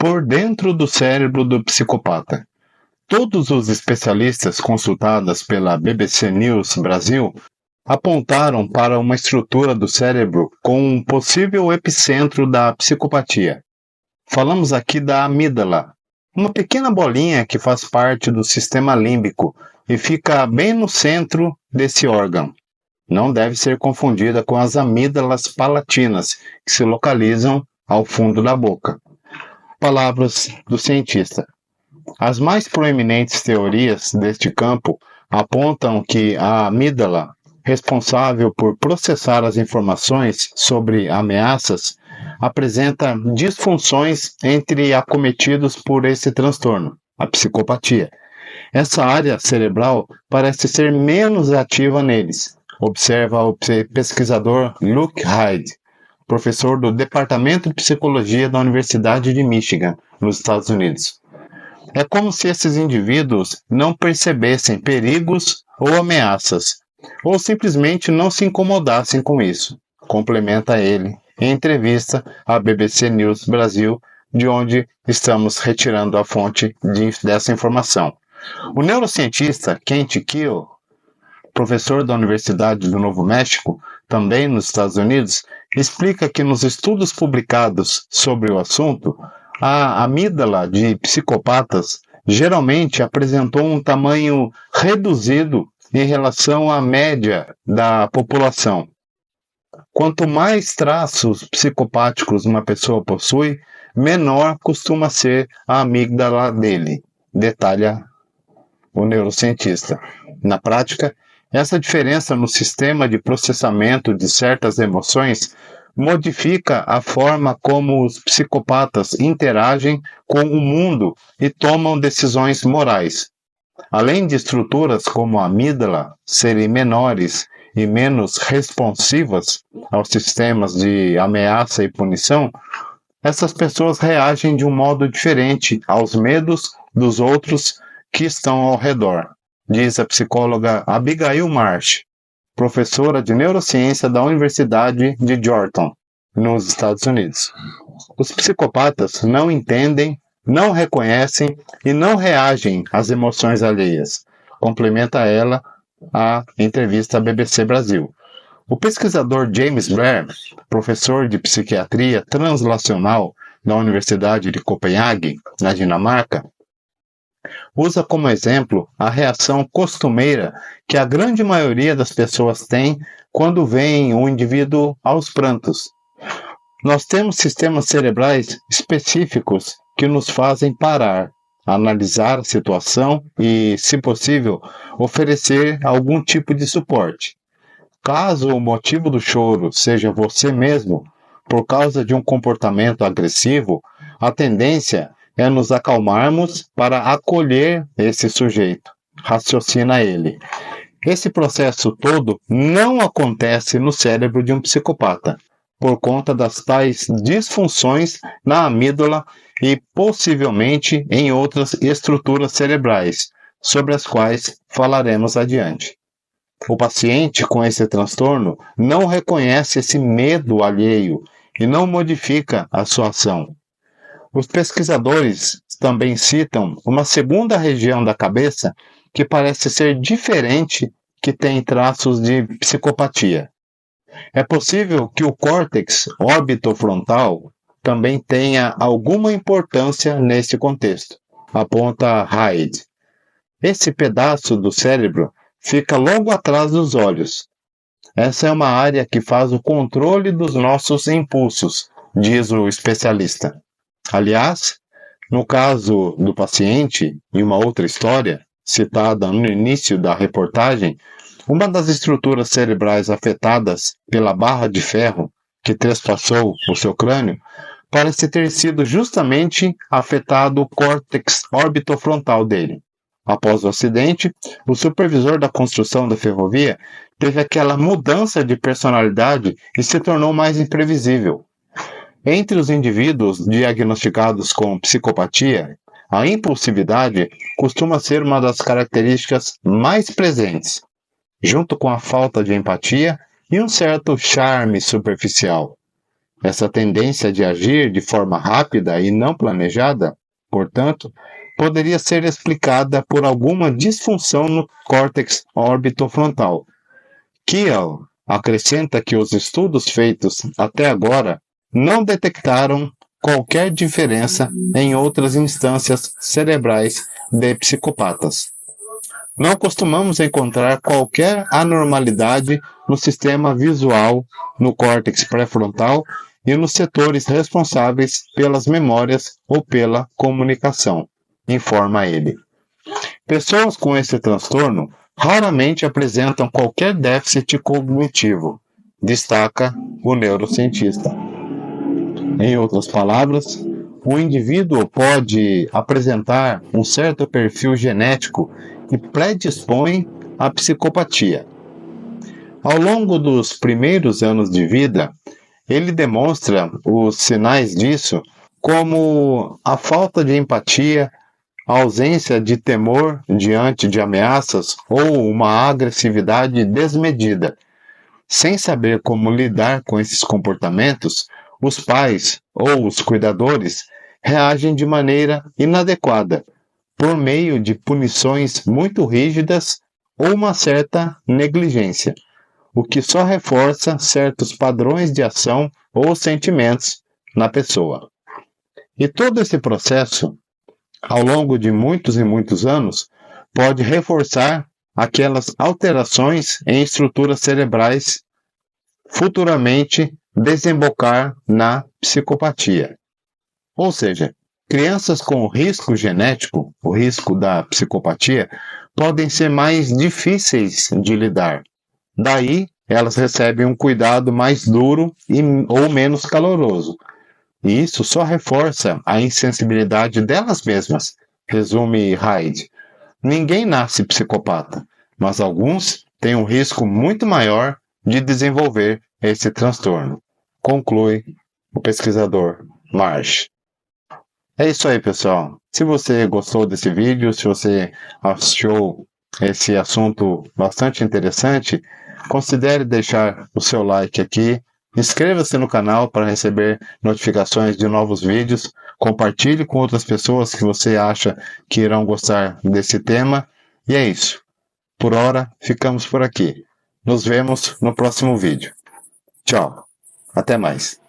por dentro do cérebro do psicopata. Todos os especialistas consultados pela BBC News Brasil apontaram para uma estrutura do cérebro com um possível epicentro da psicopatia. Falamos aqui da amígdala, uma pequena bolinha que faz parte do sistema límbico e fica bem no centro desse órgão. Não deve ser confundida com as amígdalas palatinas, que se localizam ao fundo da boca. Palavras do cientista. As mais proeminentes teorias deste campo apontam que a amígdala, responsável por processar as informações sobre ameaças, apresenta disfunções entre acometidos por esse transtorno, a psicopatia. Essa área cerebral parece ser menos ativa neles, observa o pesquisador Luke Hyde, professor do Departamento de Psicologia da Universidade de Michigan, nos Estados Unidos. É como se esses indivíduos não percebessem perigos ou ameaças, ou simplesmente não se incomodassem com isso, complementa ele em entrevista à BBC News Brasil, de onde estamos retirando a fonte dessa informação. O neurocientista Kent Keel, professor da Universidade do Novo México, também nos Estados Unidos, explica que nos estudos publicados sobre o assunto, a amígdala de psicopatas geralmente apresentou um tamanho reduzido em relação à média da população. Quanto mais traços psicopáticos uma pessoa possui, menor costuma ser a amígdala dele, detalha o neurocientista. Na prática, essa diferença no sistema de processamento de certas emoções modifica a forma como os psicopatas interagem com o mundo e tomam decisões morais. Além de estruturas como a amígdala serem menores e menos responsivas aos sistemas de ameaça e punição, essas pessoas reagem de um modo diferente aos medos dos outros que estão ao redor, diz a psicóloga Abigail Marsh, professora de neurociência da Universidade de Georgetown, nos Estados Unidos. Os psicopatas não entendem, não reconhecem e não reagem às emoções alheias, complementa ela a entrevista à BBC Brasil. O pesquisador James Blair, professor de psiquiatria translacional da Universidade de Copenhague, na Dinamarca, usa como exemplo a reação costumeira que a grande maioria das pessoas tem quando veem um indivíduo aos prantos. Nós temos sistemas cerebrais específicos que nos fazem parar, analisar a situação e, se possível, oferecer algum tipo de suporte. Caso o motivo do choro seja você mesmo, por causa de um comportamento agressivo, a tendência é nos acalmarmos para acolher esse sujeito, raciocina ele. Esse processo todo não acontece no cérebro de um psicopata, por conta das tais disfunções na amígdala e possivelmente em outras estruturas cerebrais, sobre as quais falaremos adiante. O paciente com esse transtorno não reconhece esse medo alheio e não modifica a sua ação. Os pesquisadores também citam uma segunda região da cabeça que parece ser diferente, que tem traços de psicopatia. É possível que o córtex orbitofrontal também tenha alguma importância nesse contexto, aponta Hyde. Esse pedaço do cérebro fica logo atrás dos olhos. Essa é uma área que faz o controle dos nossos impulsos, diz o especialista. Aliás, no caso do paciente, em uma outra história, citada no início da reportagem, uma das estruturas cerebrais afetadas pela barra de ferro que trespassou o seu crânio parece ter sido justamente afetado o córtex orbitofrontal dele. Após o acidente, o supervisor da construção da ferrovia teve aquela mudança de personalidade e se tornou mais imprevisível. Entre os indivíduos diagnosticados com psicopatia, a impulsividade costuma ser uma das características mais presentes, junto com a falta de empatia e um certo charme superficial. Essa tendência de agir de forma rápida e não planejada, portanto, poderia ser explicada por alguma disfunção no córtex orbitofrontal. Kiel acrescenta que os estudos feitos até agora não detectaram qualquer diferença em outras instâncias cerebrais de psicopatas. Não costumamos encontrar qualquer anormalidade no sistema visual, no córtex pré-frontal e nos setores responsáveis pelas memórias ou pela comunicação, informa ele. Pessoas com esse transtorno raramente apresentam qualquer déficit cognitivo, destaca o neurocientista. Em outras palavras, o indivíduo pode apresentar um certo perfil genético que predispõe à psicopatia. Ao longo dos primeiros anos de vida, ele demonstra os sinais disso como a falta de empatia, a ausência de temor diante de ameaças ou uma agressividade desmedida. Sem saber como lidar com esses comportamentos, os pais ou os cuidadores reagem de maneira inadequada, por meio de punições muito rígidas ou uma certa negligência, o que só reforça certos padrões de ação ou sentimentos na pessoa. E todo esse processo, ao longo de muitos e muitos anos, pode reforçar aquelas alterações em estruturas cerebrais, futuramente desembocar na psicopatia. Ou seja, crianças com risco genético, o risco da psicopatia, podem ser mais difíceis de lidar. Daí, elas recebem um cuidado mais duro ou menos caloroso. E isso só reforça a insensibilidade delas mesmas, resume Hyde. Ninguém nasce psicopata, mas alguns têm um risco muito maior de desenvolver esse transtorno, conclui o pesquisador Marsh. É isso aí, pessoal. Se você gostou desse vídeo, se você achou esse assunto bastante interessante, considere deixar o seu like aqui. Inscreva-se no canal para receber notificações de novos vídeos. Compartilhe com outras pessoas que você acha que irão gostar desse tema. E é isso. Por hora, ficamos por aqui. Nos vemos no próximo vídeo. Tchau. Até mais.